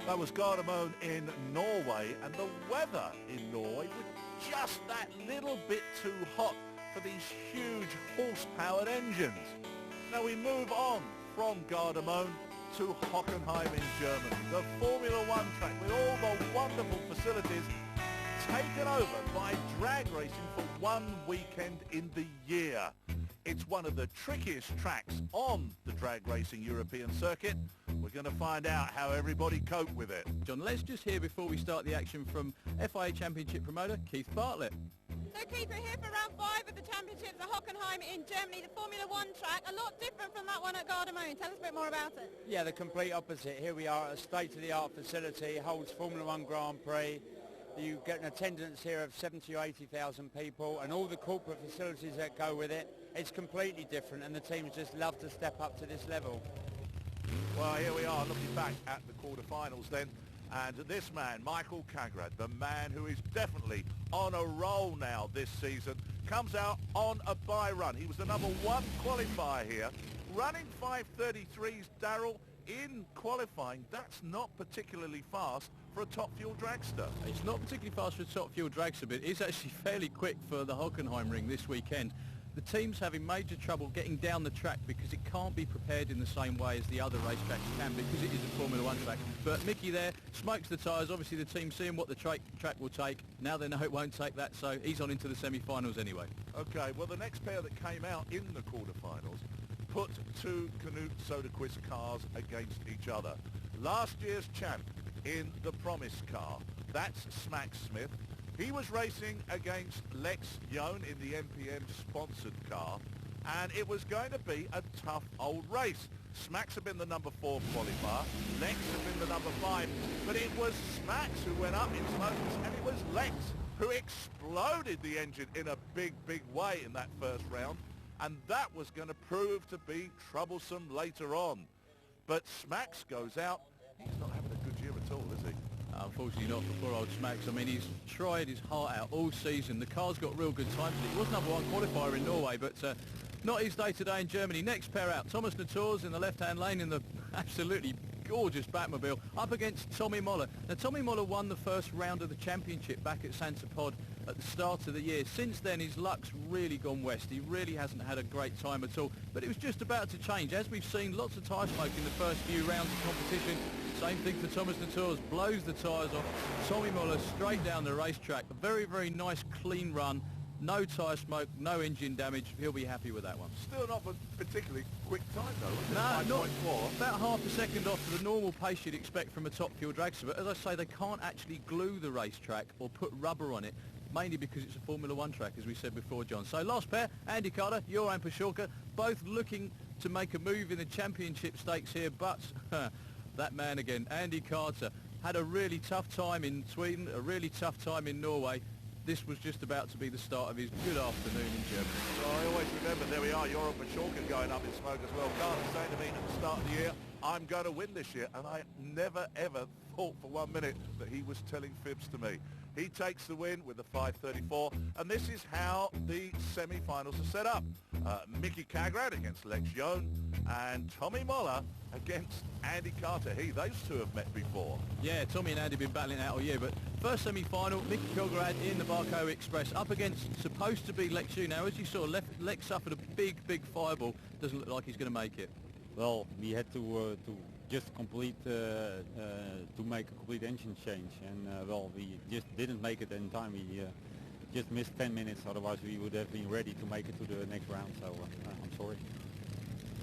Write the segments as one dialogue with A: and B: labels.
A: That was Gardermoen in Norway, and the weather in Norway was just that little bit too hot for these huge horse-powered engines. Now we move on from Gardermoen to Hockenheim in Germany, the Formula One track with all the wonderful facilities taken over by drag racing for one weekend in the year. It's one of the trickiest tracks on the drag racing European circuit. We're going to find out how everybody coped with it.
B: John, let's just hear before we start the action from FIA Championship promoter Keith Bartlett.
C: So Keith, we're here for round 5 of the championships at Hockenheim in Germany, the Formula One track, a lot different from that one at Gardermoen. Tell us a bit more about it.
D: Yeah, the complete opposite. Here we are at a state-of-the-art facility, holds Formula One Grand Prix. You get an attendance here of 70 or 80,000 people, and all the corporate facilities that go with it. It's completely different, and the teams just love to step up to this level.
A: Well, here we are looking back at the quarterfinals then, and this man, Michael Kagrad, the man who is definitely on a roll now this season, comes out on a bye run. He was the number 1 qualifier here, running 5:33s, Darryl, in qualifying. That's not particularly fast for a top fuel dragster.
B: It's not particularly fast for a top fuel dragster, but it's actually fairly quick for the Hockenheim ring this weekend. The team's having major trouble getting down the track because it can't be prepared in the same way as the other racetracks can, because it is a Formula One track. But Mickey there smokes the tyres. Obviously the team seeing what the track will take. Now they know it won't take that, so he's on into the semi-finals anyway.
A: Okay, well the next pair that came out in the quarterfinals put 2 Canute Soderquist cars against each other. Last year's champ in the Promise car, that's Smack Smith. He was racing against Lex Yohn in the MPM-sponsored car, and it was going to be a tough old race. Smacks had been the number 4 qualifier, Lex had been the number 5, but it was Smacks who went up in smokers, and it was Lex who exploded the engine in a big, big way in that first round, and that was going to prove to be troublesome later on. But Smacks goes out. He's not having a good year at all, is he?
B: Unfortunately not for poor old Smacks. I mean, he's tried his heart out all season. The car's got real good time. He was number 1 qualifier in Norway, but not his day today in Germany. Next pair out, Thomas Natours in the left-hand lane in the absolutely gorgeous Batmobile, up against Tommy Moller. Now, Tommy Moller won the first round of the championship back at Santa Pod at the start of the year. Since then, his luck's really gone west. He really hasn't had a great time at all, but it was just about to change. As we've seen, lots of tyre smoke in the first few rounds of competition. Same thing for Thomas Natours, blows the tyres off. Tommy Moller straight down the racetrack. A very, very nice, clean run. No tyre smoke, no engine damage. He'll be happy with that one.
A: Still not a particularly quick time, though.
B: No, not about half a second off the normal pace you'd expect from a top fuel dragster. But as I say, they can't actually glue the racetrack or put rubber on it, mainly because it's a Formula One track, as we said before, John. So last pair, Andy Carter, Joran Pashorka, both looking to make a move in the championship stakes here, but that man again, Andy Carter, had a really tough time in Sweden, a really tough time in Norway. This was just about to be the start of his good afternoon in Germany.
A: Well, I always remember, there we are, Joran Pashorka going up in smoke as well. Carter saying to me at the start of the year, I'm going to win this year, and I never ever thought for 1 minute that he was telling fibs to me. He takes the win with the 5:34, and this is how the semi-finals are set up. Mickey Kagrad against Lex Yohn, and Tommy Moller against Andy Carter. Those two have met before.
B: Yeah, Tommy and Andy have been battling out all year, but first semi-final, Mickey Kagrad in the Barco Express up against supposed to be Lex Yohn. Now, as you saw, Lex suffered a big, big fireball. Doesn't look like he's going to make it.
E: Well, we had to just complete to make a complete engine change, and well, we just didn't make it in time. We just missed 10 minutes, otherwise we would have been ready to make it to the next round, so I'm sorry.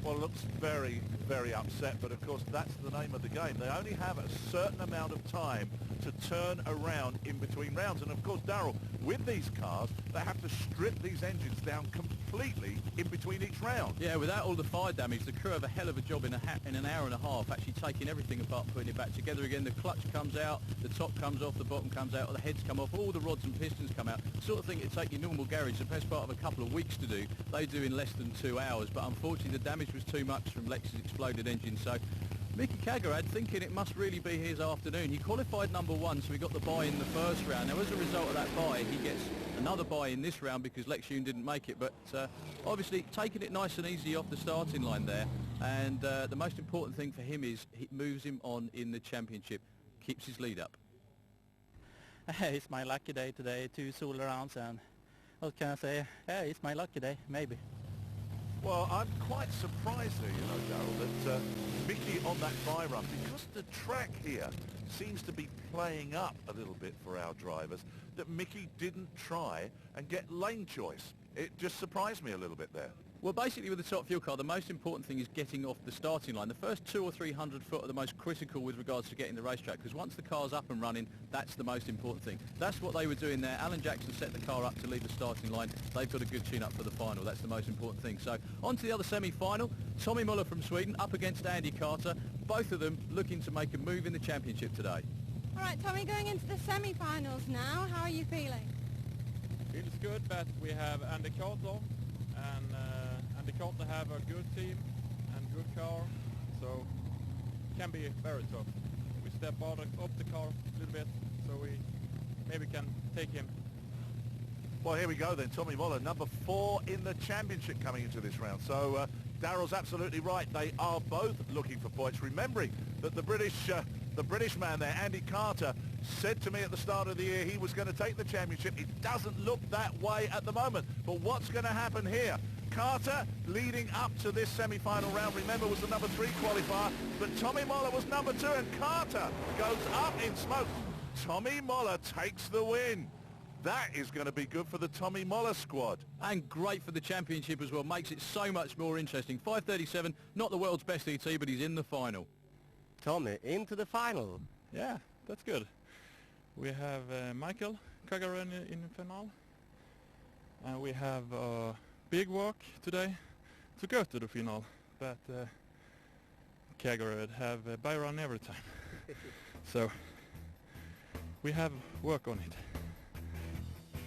A: Well, looks very, very upset, but of course that's the name of the game. They only have a certain amount of time to turn around in between rounds, and of course, Darryl, with these cars, they have to strip these engines down completely in between each round.
B: Yeah, without all the fire damage, the crew have a hell of a job in an hour and a half, actually taking everything apart, putting it back together again. The clutch comes out, the top comes off, the bottom comes out, the heads come off, all the rods and pistons come out. Sort of thing it'd take your normal garage the best part of a couple of weeks to do. They do in less than 2 hours, but unfortunately the damage was too much from Lex's exploded engine. So Mickey Kagrad thinking it must really be his afternoon. He qualified number 1, so he got the bye in the first round. Now, as a result of that bye, he gets another bye in this round because Lex Yohn didn't make it. But obviously taking it nice and easy off the starting line there. And the most important thing for him is it moves him on in the championship. keeps his lead up.
F: It's my lucky day today, 2 solo rounds, and what can I say? It's my lucky day, maybe.
A: Well, I'm quite surprised here, you know, Daryl, that Mickey on that bye run, because the track here seems to be playing up a little bit for our drivers, that Mickey didn't try and get lane choice. It just surprised me a little bit there.
B: Well, basically with the top fuel car, the most important thing is getting off the starting line. The first 200 or 300 foot are the most critical with regards to getting the racetrack, because once the car's up and running, that's the most important thing. That's what they were doing there. Alan Jackson set the car up to leave the starting line. They've got a good tune-up for the final. That's the most important thing. So on to the other semi-final. Tommy Muller from Sweden up against Andy Carter. Both of them looking to make a move in the championship today.
C: All right, Tommy, going into the semi-finals now, how are you feeling?
G: Feels good, but we have Andy Carter, and Andy Carter have a good team and good car, so can be very tough. We step out up the car a little bit, so we maybe can take him.
A: Well, here we go then. Tommy Muller, number 4 in the championship coming into this round. So Daryl's absolutely right. They are both looking for points. Remembering that the British man there, Andy Carter, said to me at the start of the year he was going to take the championship. It doesn't look that way at the moment. But what's going to happen here? Carter leading up to this semi-final round, remember, was the number 3 qualifier, but Tommy Muller was number 2, and Carter goes up in smoke. Tommy Muller takes the win. That is going to be good for the Tommy Muller squad.
B: And great for the championship as well. Makes it so much more interesting. 5:37, not the world's best ET, but he's in the final.
H: Tommy, into the final.
G: Yeah, that's good. We have Michael Kagaran in the final, and we have big work today to go to the final, but Kagaran have Byron every time. So we have work on it.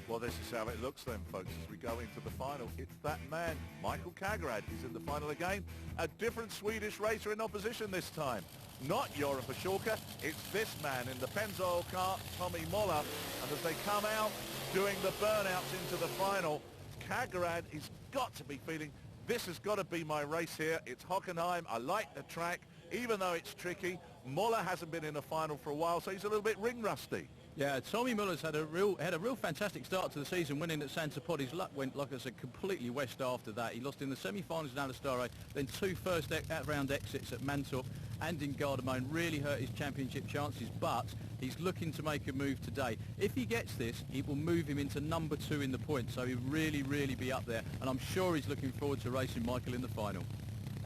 A: Well, this is how it looks then, folks, as we go into the final. It's that man, Michael Kagaran, is in the final again. A different Swedish racer in opposition this time. Not Joran Pashorka, it's this man in the Pennzoil car, Tommy Muller. And as they come out doing the burnouts into the final, Kagaran has got to be feeling, this has got to be my race here. It's Hockenheim. I like the track, even though it's tricky. Muller hasn't been in a final for a while, so he's a little bit ring rusty.
B: Yeah, Tommy Muller's had a real fantastic start to the season, winning at Santa Pod. His luck went, like I said, completely west after that. He lost in the semi-finals in Alastare, then 2 first-round exits at Mantorp and in Gardermoen. Really hurt his championship chances, but he's looking to make a move today. If he gets this, it will move him into number 2 in the points, so he'll really be up there. And I'm sure he's looking forward to racing Michael in the final.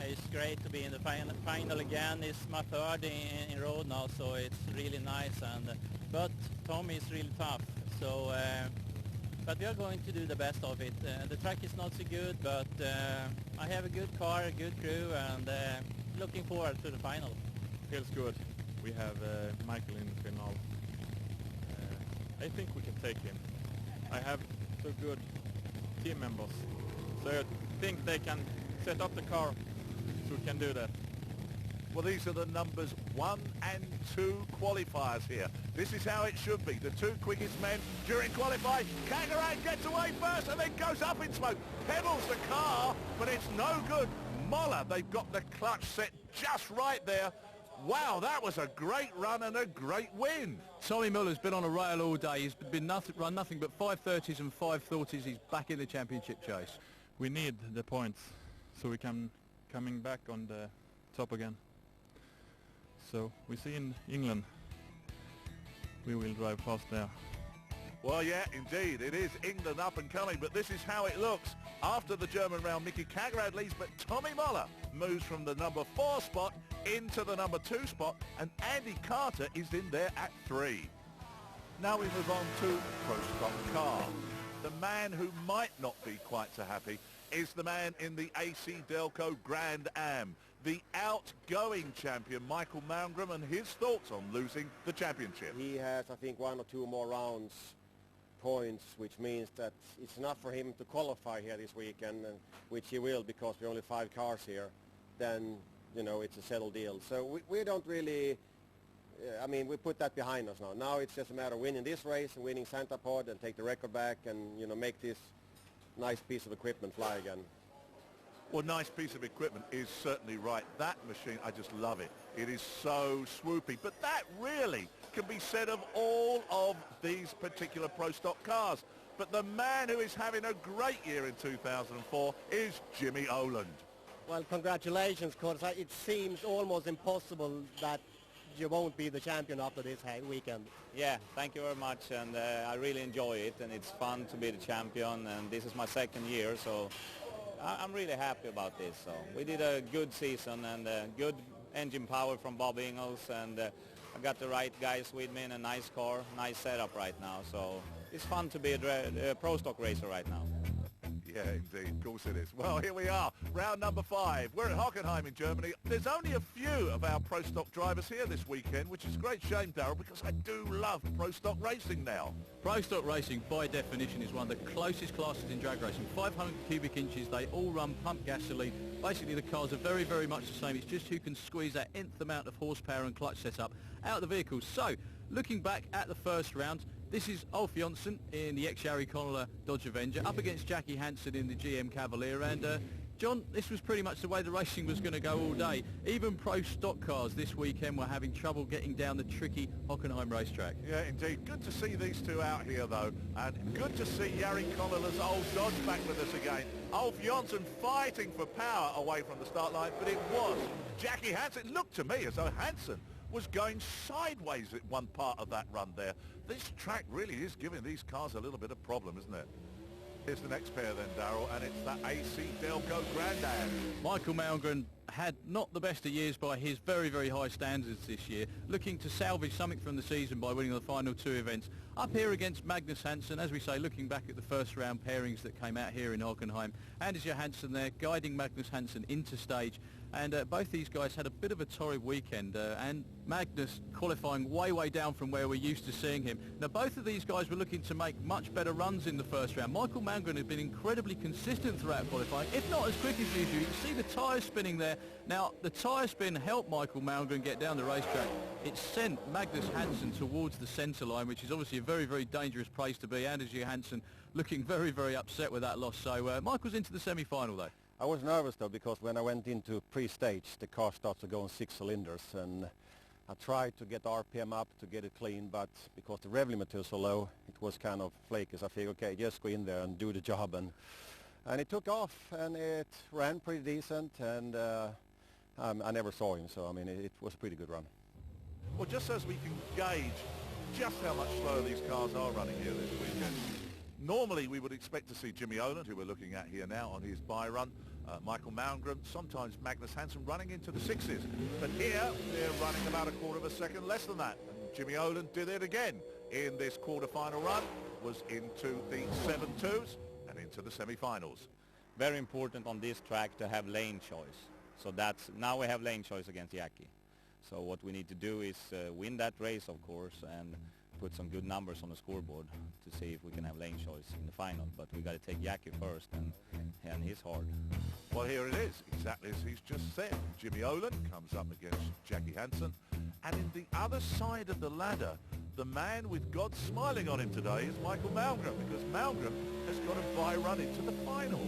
F: It's great to be in the final again. It's my 3rd in row now, so it's really nice. But Tommy is really tough. So, but we are going to do the best of it. The track is not so good, but I have a good car, a good crew, and looking forward to the final.
G: Feels good. We have Michael in the final. I think we can take him. I have so good team members, so I think they can set up the car. So we can do that.
A: Well, these are the numbers 1 and 2 qualifiers here. This is how it should be. The 2 quickest men during qualifying. Kagaran gets away first and then goes up in smoke. Pedals the car, but it's no good. Muller, they've got the clutch set just right there. Wow, that was a great run and a great win.
B: Tommy Muller's been on a rail all day. He's been run nothing but 5:30s and 5:40s. He's back in the championship chase.
G: We need the points so we can coming back on the top again. So we see in England we will drive fast there.
A: Well, yeah, indeed, it is England up and coming, but this is how it looks. After the German round, Mickey Kagaran leads, but Tommy Muller moves from the number 4 spot into the number 2 spot, and Andy Carter is in there at 3. Now we move on to Pro Stock Car. The man who might not be quite so happy is the man in the AC Delco Grand Am, the outgoing champion, Michael Malmgren, and his thoughts on losing the championship.
H: He has, I think, 1 or 2 more rounds points, which means that it's enough for him to qualify here this weekend, which he will because we're only 5 cars here. Then, you know, it's a settled deal. So we don't really, I mean, we put that behind us now. Now it's just a matter of winning this race and winning Santa Pod and take the record back and, you know, make this nice piece of equipment fly again.
A: Well, nice piece of equipment is certainly right. That machine, I just love it. It is so swoopy. But that really can be said of all of these particular Pro Stock cars. But the man who is having a great year in 2004 is Jimmy Oland.
I: Well, congratulations, because it seems almost impossible that you won't be the champion after this weekend.
J: Yeah, thank you very much, and I really enjoy it, and it's fun to be the champion, and this is my second year, so I'm really happy about this. So we did a good season and good engine power from Bob Ingles, and I got the right guys with me in a nice car, nice setup right now, so it's fun to be a Pro Stock racer right now.
A: Yeah, indeed. Of course it is. Well, here we are. Round number 5. We're at Hockenheim in Germany. There's only a few of our Pro Stock drivers here this weekend, which is a great shame, Darryl, because I do love Pro Stock racing now.
B: Pro Stock racing, by definition, is one of the closest classes in drag racing. 500 cubic inches, they all run pump gasoline. Basically, the cars are very, very much the same. It's just who can squeeze that nth amount of horsepower and clutch setup out of the vehicles. So, looking back at the first round, this is Ulf Jonsson in the ex-Jari Connolly Dodge Avenger up against Jackie Hansen in the GM Cavalier. And John, this was pretty much the way the racing was going to go all day. Even Pro Stock cars this weekend were having trouble getting down the tricky Hockenheim racetrack.
A: Yeah, indeed. Good to see these two out here, though. And good to see Jari Connolly's old Dodge back with us again. Ulf Jonsson fighting for power away from the start line, but it was Jackie Hansen. It looked to me as though Hansen was going sideways at one part of that run there. This track really is giving these cars a little bit of problem, isn't it? Here's the next pair then, Darryl, and it's that AC Delco Grandad.
B: Michael Malmgren had not the best of years by his very, very high standards this year, looking to salvage something from the season by winning the final 2 events. Up here against Magnus Hansen, as we say, looking back at the first round pairings that came out here in Hockenheim. Anders Johansson there guiding Magnus Hansen into stage. And both these guys had a bit of a torrid weekend, and Magnus qualifying way, way down from where we're used to seeing him. Now, both of these guys were looking to make much better runs in the first round. Michael Malmgren had been incredibly consistent throughout qualifying, if not as quick as usual. You can see the tyres spinning there. Now, the tyre spin helped Michael Malmgren get down the racetrack. It sent Magnus Hansen towards the centre line, which is obviously a very, very dangerous place to be. Anders Johansson looking very, very upset with that loss. So Michael's into the semi-final, though.
H: I was nervous though, because when I went into pre-stage the car starts to go on 6 cylinders, and I tried to get RPM up to get it clean, but because the rev limiter is so low it was kind of flaky, so I figured, okay, just go in there and do the job, and it took off and it ran pretty decent, and I never saw him, so I mean it was a pretty good run.
A: Well, just as we can gauge just how much slower these cars are running here this weekend. Normally we would expect to see Jimmy Oland, who we're looking at here now on his bye run, Michael Malmgren, sometimes Magnus Hansen running into the 6s. But here they're running about a quarter of a second less than that. And Jimmy Oland did it again in this quarter-final run, was into the 7.2s and into the semi-finals.
J: Very important on this track to have lane choice. So now we have lane choice against Jackie. So what we need to do is win that race, of course, and put some good numbers on the scoreboard to see if we can have lane choice in the final. But we got to take Jackie first, and he's hard.
A: Well, here it is, exactly as he's just said. Jimmy Oland comes up against Jackie Hansen, and in the other side of the ladder, the man with God smiling on him today is Michael Malmgren, because Malmgren has got a bye run into the final.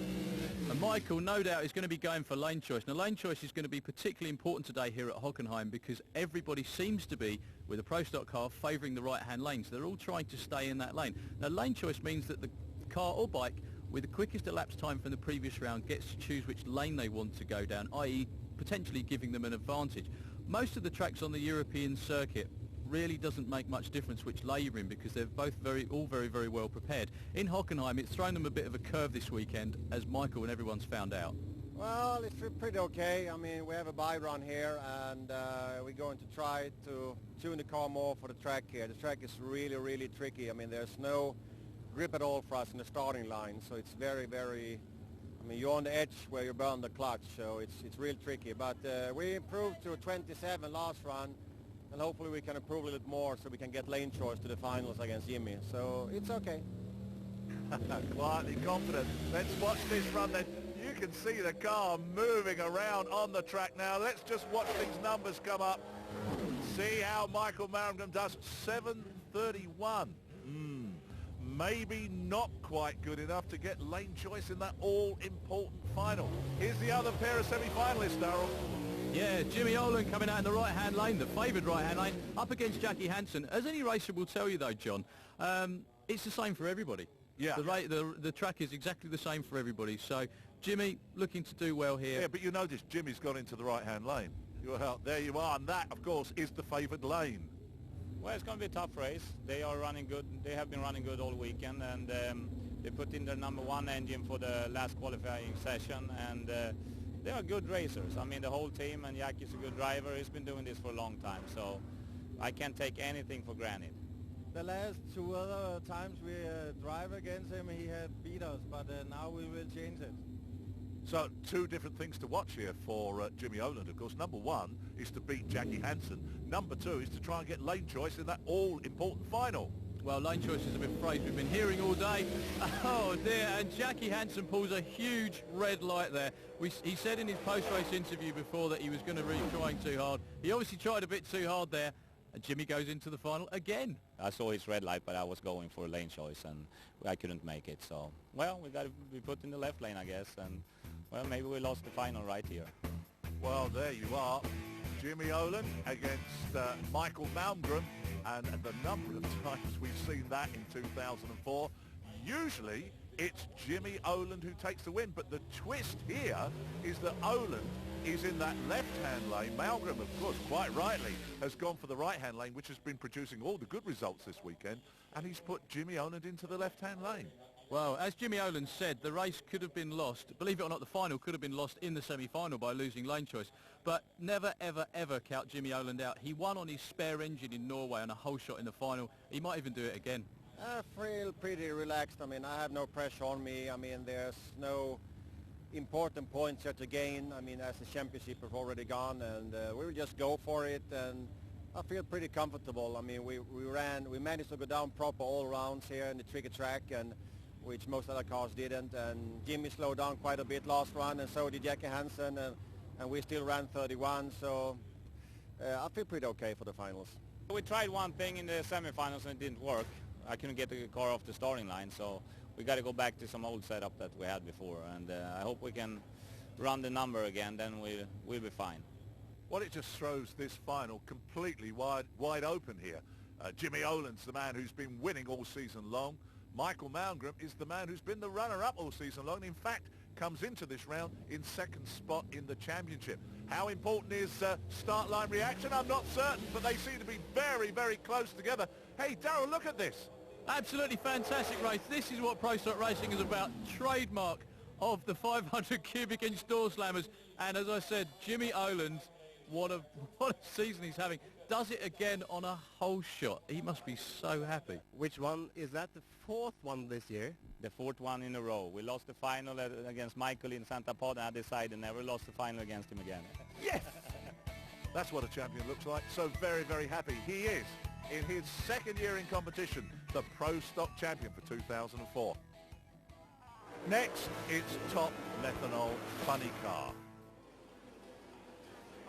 B: And Michael, no doubt, is going to be going for lane choice. Now, lane choice is going to be particularly important today here at Hockenheim, because everybody seems to be, with a Pro Stock car, favouring the right-hand lane. So they're all trying to stay in that lane. Now, lane choice means that the car or bike with the quickest elapsed time from the previous round gets to choose which lane they want to go down, i.e. potentially giving them an advantage. Most of the tracks on the European circuit really doesn't make much difference which lane you're in, because they're both all very, very well prepared. In Hockenheim, it's thrown them a bit of a curve this weekend, as Michael and everyone's found out.
H: Well, it's pretty okay. I mean, we have a bye run here, and we're going to try to tune the car more for the track here. The track is really, really tricky. I mean, there's no grip at all for us in the starting line, so it's very, very, I mean, you're on the edge where you burn the clutch, so it's real tricky. But we improved to a 27 last run, and hopefully we can improve a little bit more so we can get lane choice to the finals against Jimmy. So it's okay.
A: Quietly confident. Let's watch this run then. You can see the car moving around on the track now. Let's just watch these numbers come up. See how Michael Malmgren does. 7:31. maybe not quite good enough to get lane choice in that all-important final. Here's the other pair of semi-finalists, Darrell.
B: Yeah, Jimmy Oland coming out in the right-hand lane, the favoured right-hand lane, up against Jackie Hansen. As any racer will tell you, though, John, it's the same for everybody.
A: Yeah.
B: The track is exactly the same for everybody. So Jimmy looking to do well here.
A: Yeah, but you notice Jimmy's got into the right-hand lane. Well, there you are, and that, of course, is the favoured lane.
J: Well, it's going to be a tough race. They are running good. They have been running good all weekend, and they put in their number one engine for the last qualifying session, and they are good racers. I mean, the whole team, and Jack is a good driver. He's been doing this for a long time, so I can't take anything for granted.
K: The last two other times we drive against him, he had beat us, but now we will change it.
A: So two different things to watch here for Jimmy Oland, of course. Number one is to beat Jackie Hansen. Number two is to try and get lane choice in that all-important final.
B: Well, lane choice is a bit phrase we've been hearing all day. Oh dear, and Jackie Hansen pulls a huge red light there. He said in his post-race interview before that he was going to be trying too hard. He obviously tried a bit too hard there, and Jimmy goes into the final again.
J: I saw his red light, but I was going for a lane choice, and I couldn't make it. So, well, we got to be put in the left lane, I guess, and, well, maybe we lost the final right here.
A: Well, there you are. Jimmy Oland against Michael Malmgren, and the number of times we've seen that in 2004. Usually it's Jimmy Oland who takes the win, but the twist here is that Oland is in that left-hand lane. Malmgren, of course, quite rightly, has gone for the right-hand lane, which has been producing all the good results this weekend, and he's put Jimmy Oland into the left-hand lane.
B: Well, as Jimmy Oland said, the race could have been lost. Believe it or not, the final could have been lost in the semi-final by losing lane choice. But never, ever, ever count Jimmy Oland out. He won on his spare engine in Norway on a whole shot in the final. He might even do it again.
I: I feel pretty relaxed. I mean, I have no pressure on me. I mean, there's no important points here to gain. I mean, as the championship has already gone, and we will just go for it. And I feel pretty comfortable. I mean, we managed to go down proper all rounds here in the tricky track, and which most other cars didn't. And Jimmy slowed down quite a bit last run, and so did Jackie Hansen, and we still ran 31. So I feel pretty okay for the finals.
J: We tried one thing in the semifinals and it didn't work. I couldn't get the car off the starting line, so we got to go back to some old setup that we had before, and I hope we can run the number again, then we'll be fine.
A: Well, it just throws this final completely wide open here. Jimmy Oland's the man who's been winning all season long. Michael Malmgren is the man who's been the runner-up all season long, and in fact comes into this round in second spot in the championship. How important is start line reaction? I'm not certain, but they seem to be very, very close together. Hey, Darrell, look at this.
B: Absolutely fantastic race. This is what Pro Stock Racing is about. Trademark of the 500 cubic inch door slammers. And as I said, Jimmy Oland, what a season he's having. Does it again on a whole shot. He must be so happy.
I: Which one? Is that the fourth one this year?
J: The fourth one in a row. We lost the final against Michael in Santa Pod, and I decided never lost the final against him again.
A: Yes! That's what a champion looks like. So very, very happy. He is, in his second year in competition, the Pro Stock champion for 2004. Next, it's Top Methanol Funny Car.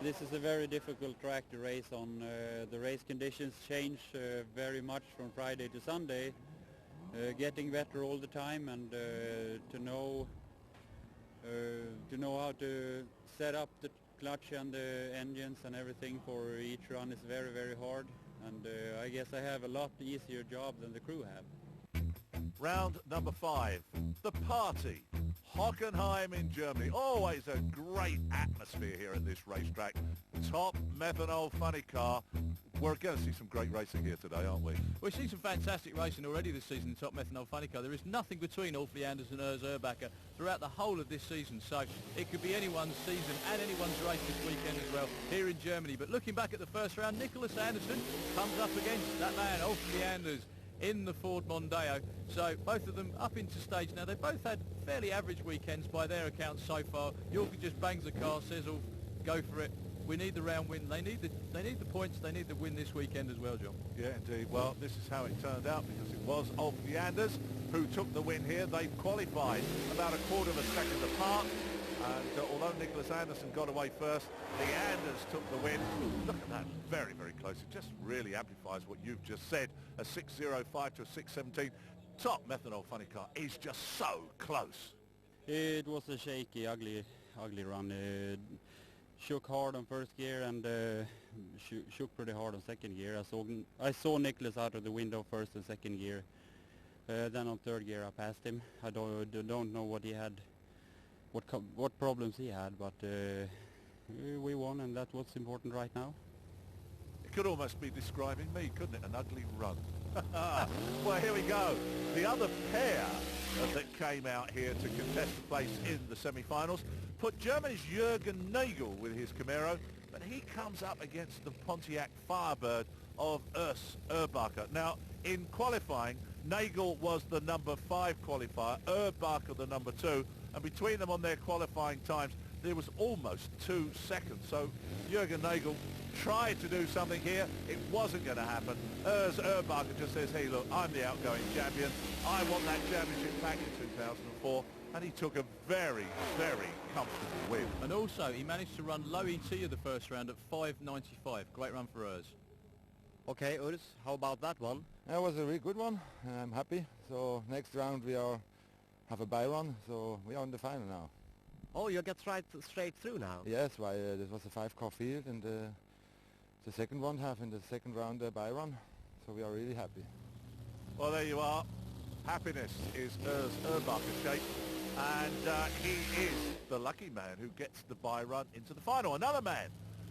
L: This is a very difficult track to race on. The race conditions change very much from Friday to Sunday. Getting better all the time, and to know how to set up the clutch and the engines and everything for each run is very, very hard. And I guess I have a lot easier job than the crew have.
A: Round number 5, the party. Hockenheim in Germany. Always a great atmosphere here at this racetrack. Top Methanol Funny Car. We're going to see some great racing here today, aren't we?
B: We've seen some fantastic racing already this season in Top Methanol Funny Car. There is nothing between Ulf Leanders and Urs Erbacher throughout the whole of this season, so it could be anyone's season and anyone's race this weekend as well here in Germany. But looking back at the first round, Nicholas Anderson comes up against that man, Ulf Leanders, in the Ford Mondeo. So both of them up into stage now. They've both had fairly average weekends by their accounts so far. Yorkie just bangs the car, says, "Oh, go for it. We need the round win." They need the points. They need the win this weekend as well, John.
A: Yeah, indeed. Well, this is how it turned out, because it was Ulf Leanders who took the win here. They qualified about a quarter of a second apart. And although Nicholas Anderson got away first, Leanders took the win. Look at that, very, very close. It just really amplifies what you've just said. A 6.05 to a 6.17. top methanol funny car is just so close.
L: It was a shaky, ugly run. Shook hard on first gear and shook pretty hard on second gear. I saw Nicholas out of the window first and second gear. Then on third gear I passed him. I don't know what he had, what problems he had, but we won, and that's what's important right now.
A: It could almost be describing me, couldn't it? An ugly run. Well, here we go. The other pair that came out here to contest the place in the semi-finals put Germany's Jürgen Nagel with his Camaro, but he comes up against the Pontiac Firebird of Urs Urbacher. Now, in qualifying, Nagel was the number 5 qualifier, Urbacher the number 2, and between them on their qualifying times, there was almost 2 seconds. So Jürgen Nagel tried to do something here. It wasn't going to happen. Urs Urbacher just says, hey, look, I'm the outgoing champion. I want that championship back in 2004. And he took a very, very comfortable win.
B: And also, he managed to run low ET of the first round at 5.95. Great run for Urs.
M: Okay, Urs, how about that one?
N: That was a really good one. I'm happy. So next round we have a bye run, so we are in the final now.
M: Oh, you get straight through now?
N: Yes, this was a 5-car field, and the second one have in the second round a bye run, so we are really happy.
A: Well, there you are. Happiness is Urs Urbacher's shape, and he is the lucky man who gets the bye run into the final. Another man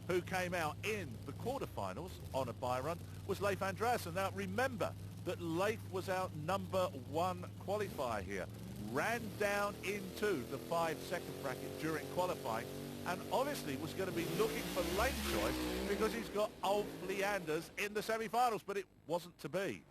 A: who came out in the quarterfinals on a bye run was Leif Andreasen. Now, remember that Leif was our number 1 qualifier here. Ran down into the 5-second bracket during qualifying, and obviously was going to be looking for lane choice because he's got Ulf Leanders in the semi-finals, but it wasn't to be.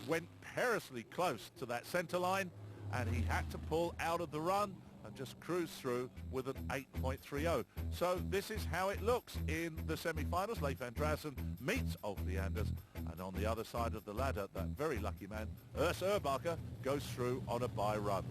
A: Went perilously close to that centre line, and he had to pull out of the run and just cruise through with an 8.30. So this is how it looks in the semi-finals. Leif Andreasen meets Ulf Leanders, and on the other side of the ladder, that very lucky man, Urs Urbacher, goes through on a bye run.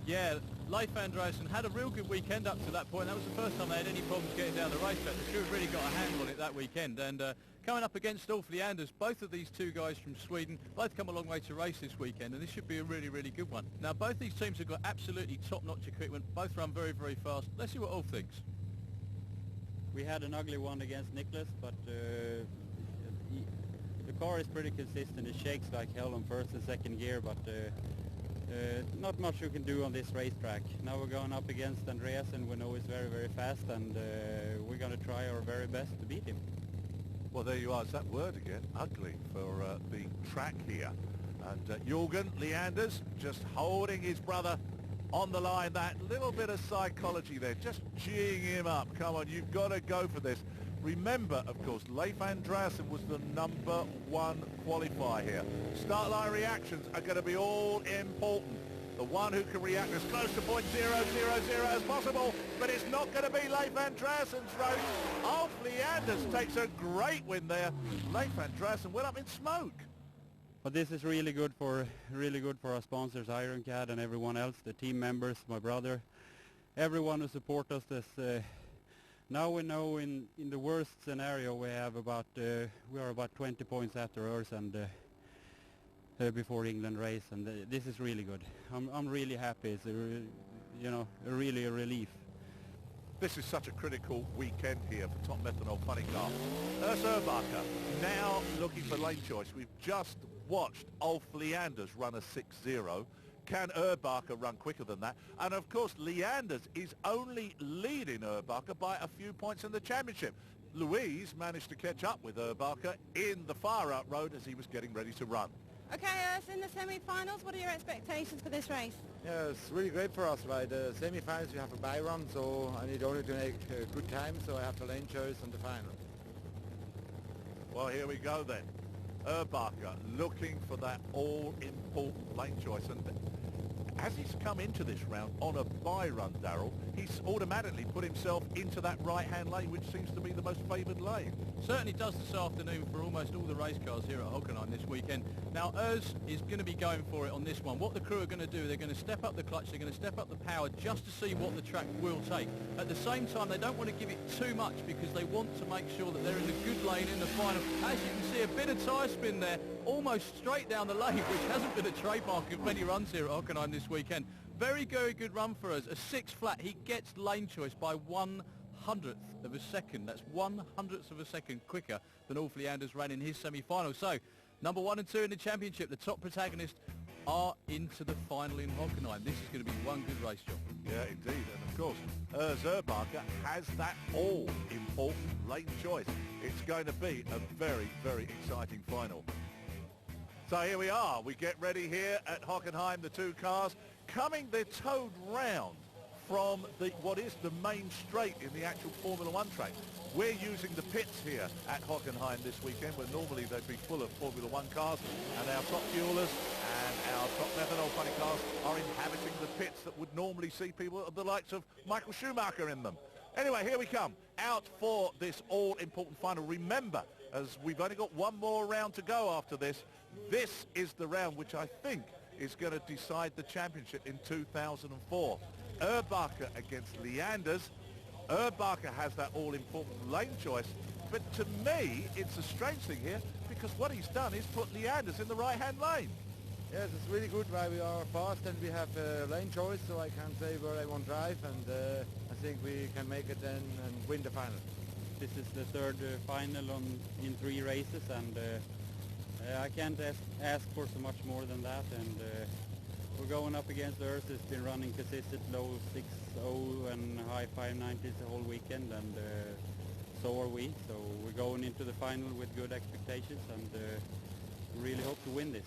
B: Yeah, Leif Andreasen had a real good weekend up to that point. That was the first time they had any problems getting down the racetrack. The crew really got a handle on it that weekend. And coming up against Ulf Leanders, both of these two guys from Sweden, both come a long way to race this weekend, and this should be a really, really good one. Now, both these teams have got absolutely top-notch equipment. Both run very, very fast. Let's see what Ulf thinks.
L: We had an ugly one against Nicholas, but the car is pretty consistent. It shakes like hell on first and second gear, but not much you can do on this racetrack. Now we're going up against Andreas, and we know he's very, very fast, and we're going to try our very best to beat him.
A: Well, there you are. It's that word again, ugly, for the track here. And Jürgen Leanders just holding his brother on the line. That little bit of psychology there, just geeing him up. Come on, you've got to go for this. Remember, of course, Leif Andreasen was the number 1 qualifier here. Start line reactions are going to be all important. The one who can react as close to .000 as possible, but it's not going to be Leif Andreasen's race. Ulf Leanders takes a great win there. Leif Andreasen went up in smoke.
L: But this is really good for our sponsors, Ironcad, and everyone else, the team members, my brother, everyone who support us. Now we know in the worst scenario we are about 20 points after Urs and before England race, and this is really good. I'm really happy. It's really a relief.
A: This is such a critical weekend here for Top Methanol Funny Car. Urs Urbacher now looking for lane choice. We've just watched Ulf Leanders run a 6.0. Can Urbacher run quicker than that? And of course, Leanders is only leading Urbacher by a few points in the championship. Louise managed to catch up with Urbacher in the far-out road as he was getting ready to run.
C: Okay, in the semi-finals, what are your expectations for this race?
N: Yeah, it's really great for us, right? The semi-finals you have a bye run, so I need only to make a good time, so I have the lane choice on the final.
A: Well, here we go then. Urbacher looking for that all-important lane choice, and as he's come into this round on a bye run, Darrell, he's automatically put himself into that right-hand lane, which seems to be the most favoured lane.
B: Certainly does this afternoon for almost all the race cars here at Hockenheim this weekend. Now, Urs is going to be going for it on this one. What the crew are going to do, they're going to step up the clutch, they're going to step up the power just to see what the track will take. At the same time, they don't want to give it too much because they want to make sure that they're in the good lane in the final. As you can see, a bit of tyre spin there, almost straight down the lane, which hasn't been a trademark of many runs here at Hockenheim this weekend. Very, very good run for us. A 6 flat. He gets lane choice by 1/100th of a second. That's 1/100th of a second quicker than Ulf Leanders ran in his semi-final. So, number 1 and 2 in the championship, the top protagonists are into the final in Hockenheim. This is going to be one good race, John.
A: Yeah, indeed. And of course, Zerbacher has that all-important lane choice. It's going to be a very, very exciting final. So here we are. We get ready here at Hockenheim, the two cars coming, they're towed round from what is the main straight in the actual Formula One track. We're using the pits here at Hockenheim this weekend, where normally they'd be full of Formula One cars, and our top fuelers and our top methanol funny cars are inhabiting the pits that would normally see people of the likes of Michael Schumacher in them. Anyway, here we come, out for this all-important final. Remember, as we've only got one more round to go after this, this is the round which I think is going to decide the championship in 2004. Zerbacher against Leanders. Zerbacher has that all-important lane choice, but to me, it's a strange thing here, because what he's done is put Leanders in the right-hand lane.
N: Yes, it's really good why we are fast and we have lane choice, so I can say where I want to drive, and I think we can make it then and win the final.
L: This is the third final in 3 races, and I can't ask for so much more than that. And we're going up against Urs. It's been running consistent low 6.0 and high 590s the whole weekend, and so are we. So we're going into the final with good expectations, and really hope to win this.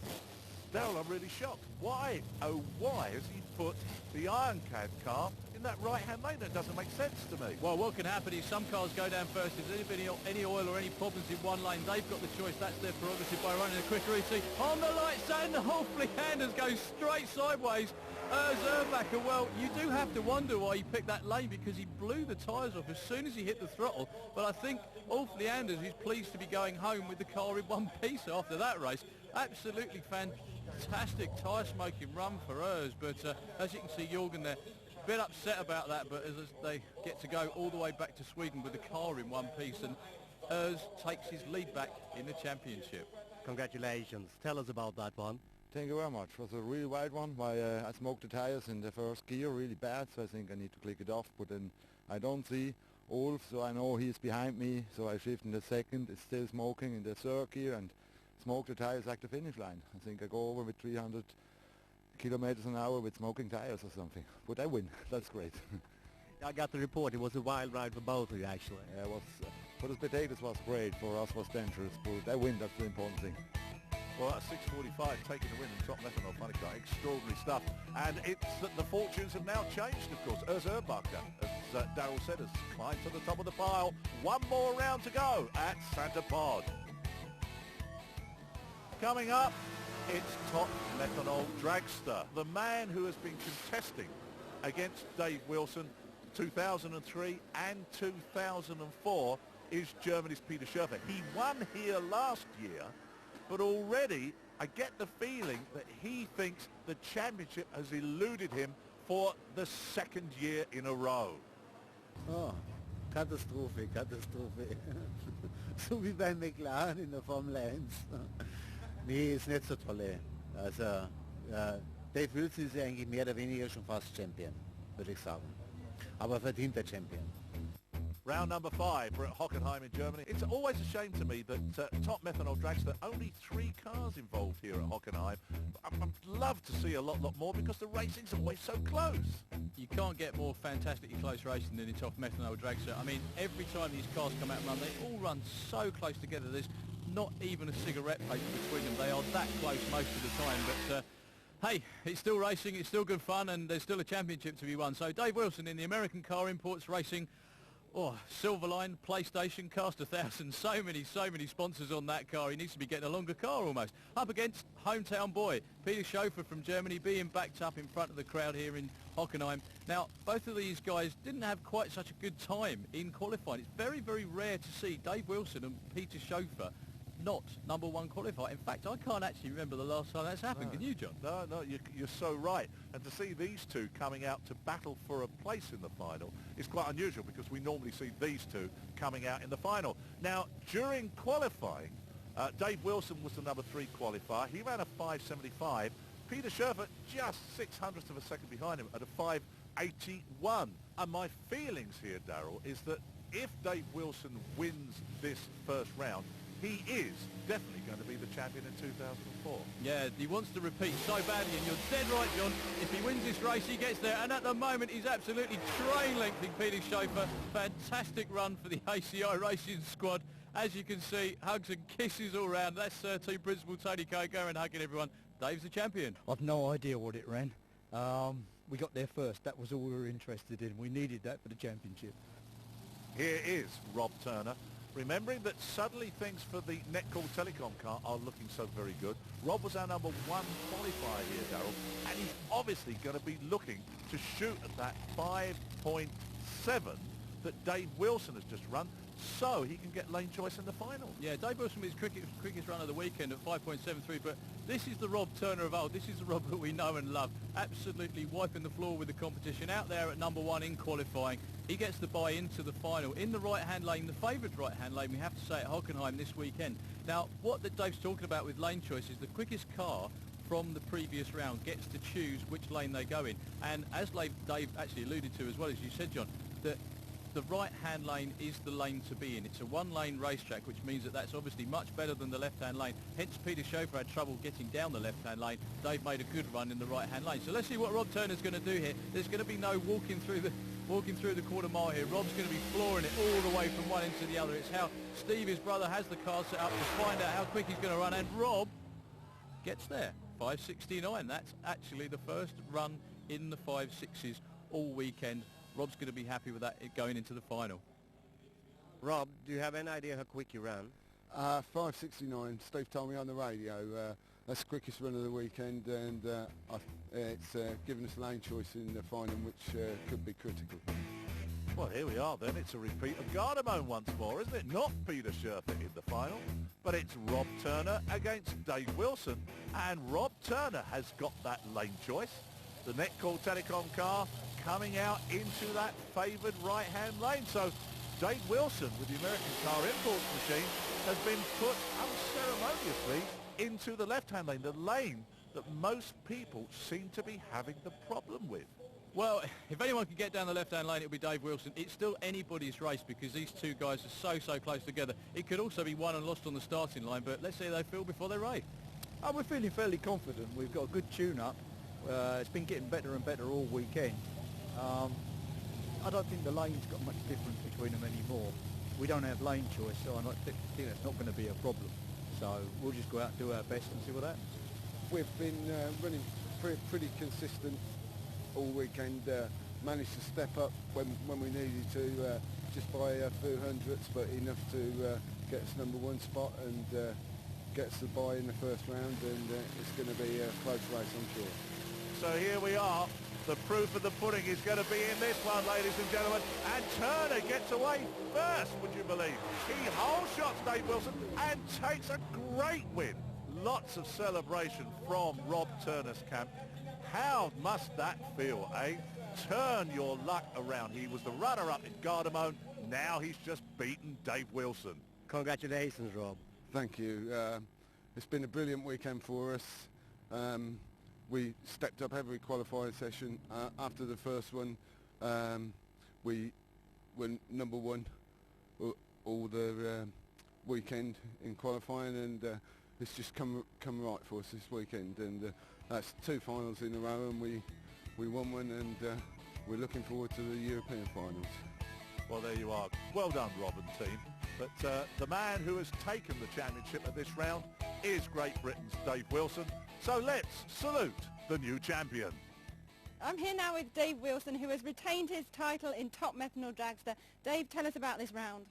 A: Daryl, I'm really shocked. Why, oh why, has he put the Ironclad car in that right-hand lane? That doesn't make sense to me.
B: Well, what can happen is some cars go down first. If there's any oil or any problems in one lane, they've got the choice. That's their prerogative by running a quicker route. On the lights, and Ulf Leanders goes straight sideways. Zerbacher, well, you do have to wonder why he picked that lane, because he blew the tyres off as soon as he hit the throttle. But I think Ulf Leanders is pleased to be going home with the car in one piece after that race. Absolutely fantastic tyre-smoking run for Urs, but as you can see, Jorgen there, a bit upset about that, but as they get to go all the way back to Sweden with the car in one piece, and Urs takes his lead back in the championship.
M: Congratulations. Tell us about that one.
N: Thank you very much. It was a really wide one. I smoked the tires in the first gear really bad, so I think I need to click it off, but then I don't see Ulf, so I know he's behind me, so I shift in the second. It's still smoking in the third gear, and smoke the tires like the finish line. I think I go over with 300 kilometers an hour with smoking tires or something. But I win. That's great.
M: I got the report. It was a wild ride for both of you, actually.
N: Yeah, it was, for the spectators was great. For us was dangerous. But I win. That's the important thing.
A: Well, that's 6:45 taking the win in top methanol funny car. Extraordinary stuff. And it's the fortunes have now changed, of course. Zerbacher, as Daryl said, has climbed to the top of the pile. One more round to go at Santa Pod. Coming up, it's top methanol dragster. The man who has been contesting against Dave Wilson 2003 and 2004 is Germany's Peter Schöffer. He won here last year, but already I get the feeling that he thinks the championship has eluded him for the second year in a row.
O: Oh, Katastrophe, Katastrophe. So wie bei McLaren in der Formel 1. Nee, ist nicht so tolle. Also, Dave Wilson ist ja eigentlich mehr oder weniger schon fast Champion, würde ich sagen. Aber verdienter Champion.
A: Round number 5, we're at Hockenheim in Germany. It's always a shame to me that top methanol dragster, only 3 cars involved here at Hockenheim. I'd love to see a lot more, because the racing's always so close.
B: You can't get more fantastically close racing than in top methanol dragster. I mean, every time these cars come out and run, they all run so close together. There's not even a cigarette paper between them. They are that close most of the time. But hey, it's still racing, it's still good fun, and there's still a championship to be won. So Dave Wilson in the American Car Imports Racing Oh, Silverline, PlayStation, Cast 1000, so many sponsors on that car. He needs to be getting a longer car almost. Up against hometown boy, Peter Schofer from Germany, being backed up in front of the crowd here in Hockenheim. Now, both of these guys didn't have quite such a good time in qualifying. It's very, very rare to see Dave Wilson and Peter Schofer not number one qualifier. In fact, I can't actually remember the last time that's happened.
A: No.
B: Can you, John?
A: No, you're so right. And to see these two coming out to battle for a place in the final is quite unusual, because we normally see these two coming out in the final. Now, during qualifying, Dave Wilson was the number 3 qualifier. He ran a 5.75. Peter Schofer just 0.06 of a second behind him at a 5.81. And my feelings here, Darrell, is that if Dave Wilson wins this first round, he is definitely going to be the champion in 2004.
B: Yeah, he wants to repeat so badly, and you're dead right, John. If he wins this race, he gets there, and at the moment, he's absolutely train-lengthing Peter Schofer. Fantastic run for the ACI Racing squad. As you can see, hugs and kisses all round. That's Team Principal Tony Coco and hugging everyone. Dave's the champion.
P: I've no idea what it ran. We got there first. That was all we were interested in. We needed that for the championship.
A: Here is Rob Turner, remembering that suddenly things for the Netcall Telecom car are looking so very good. Rob was our number 1 qualifier here, Darrell, and he's obviously going to be looking to shoot at that 5.7 that Dave Wilson has just run, so he can get lane choice in the final.
B: Yeah, Dave Wilson with his quickest run of the weekend at 5.73, but this is the Rob Turner of old. This is the Rob that we know and love. Absolutely wiping the floor with the competition. Out there at number 1 in qualifying. He gets the buy into the final in the right-hand lane, the favoured right-hand lane, we have to say, at Hockenheim this weekend. Now, what that Dave's talking about with lane choice is the quickest car from the previous round gets to choose which lane they go in. And as Dave actually alluded to as well, as you said, John, that the right-hand lane is the lane to be in. It's a one-lane racetrack, which means that that's obviously much better than the left-hand lane. Hence, Peter Schofer had trouble getting down the left-hand lane. Dave made a good run in the right-hand lane. So let's see what Rob Turner's going to do here. There's going to be no walking through the quarter mile here. Rob's going to be flooring it all the way from one end to the other. It's how Steve, his brother, has the car set up to find out how quick he's going to run. And Rob gets there. 5.69. That's actually the first run in the 5.6s all weekend. Rob's going to be happy with that going into the final.
I: Rob, do you have any idea how quick you ran?
Q: 5.69. Steve told me on the radio. That's the quickest run of the weekend, and it's given us lane choice in the final, which could be critical.
A: Well, here we are then. It's a repeat of Gardermoen once more, isn't it? Not Peter Schofer in the final, but it's Rob Turner against Dave Wilson. And Rob Turner has got that lane choice. The Netcall Telecom car coming out into that favoured right-hand lane. So Dave Wilson, with the American car imports machine, has been put unceremoniously into the left-hand lane, the lane that most people seem to be having the problem with.
B: Well, if anyone can get down the left-hand lane, it'll be Dave Wilson. It's still anybody's race because these two guys are so close together. It could also be won and lost on the starting line, but let's see how they feel before they race.
P: We're feeling fairly confident. We've got a good tune-up. It's been getting better and better all weekend. I don't think the lane's got much difference between them anymore. We don't have lane choice, so I think that's not going to be a problem. So we'll just go out and do our best and see what happens.
Q: We've been running pretty consistent all weekend. Managed to step up when we needed to, just by a few hundredths, but enough to get us number 1 spot and get us the bye in the first round, and it's going to be a close race, I'm sure.
A: So here we are. The proof of the pudding is going to be in this one, ladies and gentlemen. And Turner gets away first, would you believe? He whole shots Dave Wilson and takes a great win. Lots of celebration from Rob Turner's camp. How must that feel, eh? Turn your luck around. He was the runner-up in Gardermoen. Now he's just beaten Dave Wilson.
I: Congratulations, Rob.
Q: Thank you. It's been a brilliant weekend for us. We stepped up every qualifying session. After the first one, we were number 1 all the weekend in qualifying, and it's just come right for us this weekend. And that's 2 finals in a row, and we won one, and we're looking forward to the European finals.
A: Well, there you are. Well done, Rob and team. But the man who has taken the championship at this round is Great Britain's Dave Wilson. So let's salute the new champion.
C: I'm here now with Dave Wilson, who has retained his title in Top Methanol Dragster. Dave, tell us about this round.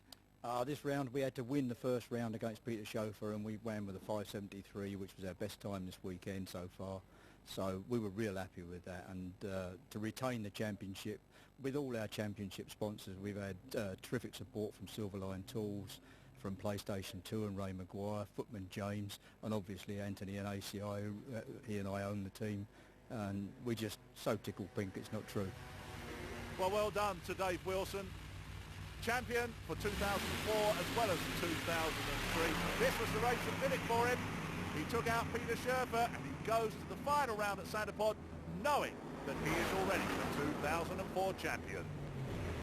P: This round we had to win the first round against Peter Schofer, and we ran with a 5:73, which was our best time this weekend so far. So we were real happy with that, and to retain the championship with all our championship sponsors. We've had terrific support from Silverline Tools, from PlayStation 2 and Ray Maguire, Footman James, and obviously Anthony and ACI. He and I own the team, and we're just so tickled pink it's not true.
A: Well done to Dave Wilson, champion for 2004 as well as 2003. This was the race that did it for him. He took out Peter Schofer, and he goes to the final round at Santa Pod knowing that he is already the 2004 champion.